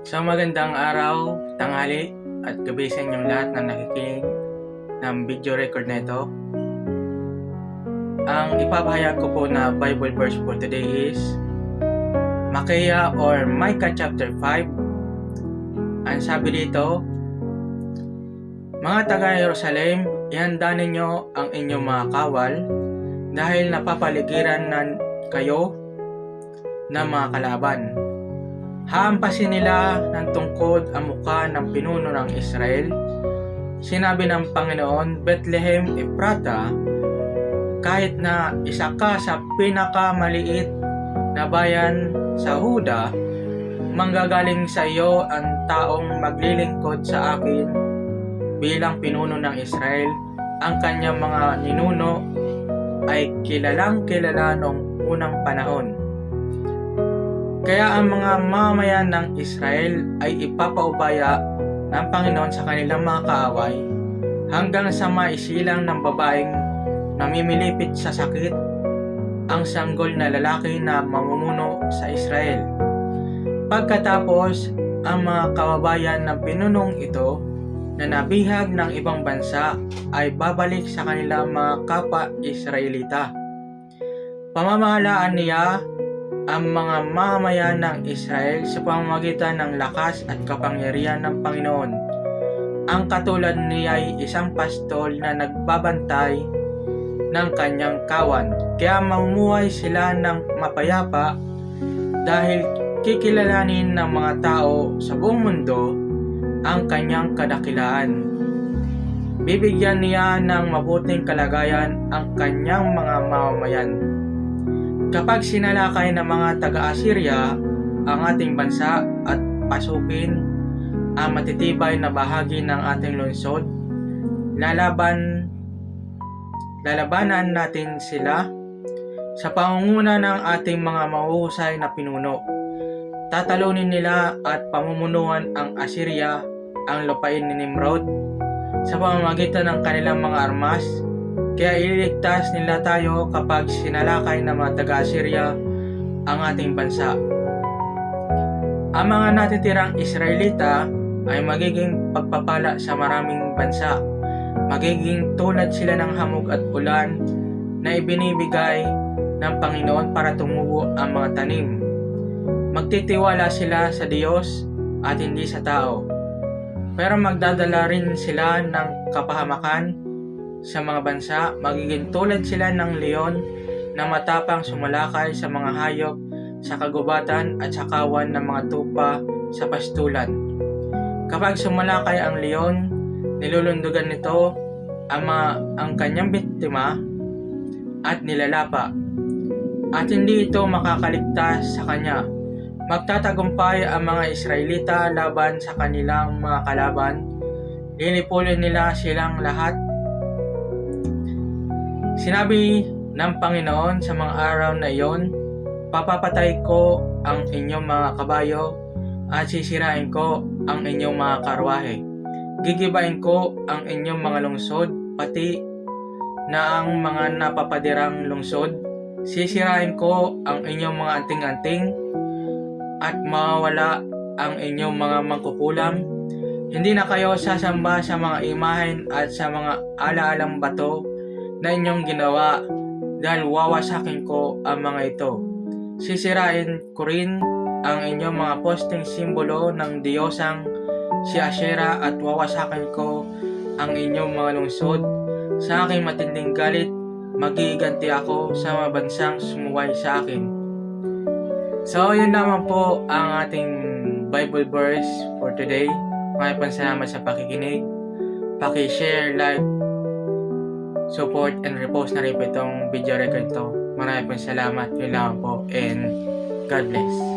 So magandang araw, tanghali at gabi sa inyong lahat na nakikinig ng video record na ito. Ang ipapahayag ko po na Bible verse for today is Micaiah or Micah chapter 5. Ang sabi dito, mga taga Jerusalem, ihanda ninyo ang inyong mga kawal dahil napapaligiran na kayo ng mga kalaban. Hampasin nila ng tungkod ang mukha ng pinuno ng Israel. Sinabi ng Panginoon, Bethlehem Ephrata, kahit na isa ka sa pinakamaliit na bayan sa Huda, manggagaling sa iyo ang taong maglilingkod sa akin bilang pinuno ng Israel. Ang kanyang mga ninuno ay kilalang kilala noong unang panahon. Kaya ang mga mamamayan ng Israel ay ipapaubaya ng Panginoon sa kanilang mga kaaway hanggang sa maisilang ng babaeng namimilipit sa sakit ang sanggol na lalaki na mamumuno sa Israel. Pagkatapos, ang mga kababayan ng pinunong ito na nabihag ng ibang bansa ay babalik sa kanilang mga kapwa-Israelita. Pamamahalaan niya ang mga mamamayan ng Israel sa pamamagitan ng lakas at kapangyarihan ng Panginoon. Ang katulad niya ay isang pastol na nagbabantay ng kanyang kawan. Kaya mamumuhay sila ng mapayapa dahil kikilalanin ng mga tao sa buong mundo ang kanyang kadakilaan. Bibigyan niya ng mabuting kalagayan ang kanyang mga mamamayan. Kapag sinalakay ng mga taga-Assyria ang ating bansa at pasukin ang matitibay na bahagi ng ating lungsod, lalabanan natin sila sa pangunguna ng ating mga mahuhusay na pinuno. Tatalunin nila at pamumunuan ang Assyria ang lupain ni Nimrod sa pamamagitan ng kanilang mga armas. Kaya ililigtas nila tayo kapag sinalakay ng mga taga-Assyria ang ating bansa. Ang mga natitirang Israelita ay magiging pagpapala sa maraming bansa. Magiging tulad sila ng hamog at ulan na ibinibigay ng Panginoon para tumubo ang mga tanim. Magtitiwala sila sa Diyos at hindi sa tao. Pero magdadala rin sila ng kapahamakan sa mga bansa. Magiging tulad sila ng leon na matapang sumalakay sa mga hayop sa kagubatan at sa kawan ng mga tupa sa pastulan. Kapag sumalakay ang leon, nilulundugan nito ang kanyang biktima at nilalapa, at hindi ito makakaligtas sa kanya. Magtatagumpay ang mga Israelita laban sa kanilang mga kalaban. Lilipulin nila silang lahat. Sinabi ng Panginoon sa mga araw na iyon, papapatay ko ang inyong mga kabayo at sisirain ko ang inyong mga karwahe. Gigibain ko ang inyong mga lungsod, pati na ang mga napapadirang lungsod. Sisirain ko ang inyong mga anting-anting at mawawala ang inyong mga mangkukulam. Hindi na kayo sasamba sa mga imahen at sa mga alaalang bato na inyong ginawa, dahil wawasakin ko ang mga ito. Sisirain ko rin ang inyong mga posteng simbolo ng diyosang si Asherah at wawasakin ko ang inyong mga lungsod. Sa aking matinding galit, magiganti ako sa mga bansang sumuway sa akin. So, yun naman po ang ating Bible verse for today. Maraming salamat sa pakikinig. Paki-share, like, support, and repost na rin po itong video record to. Maraming salamat. Yun lang po, and God bless.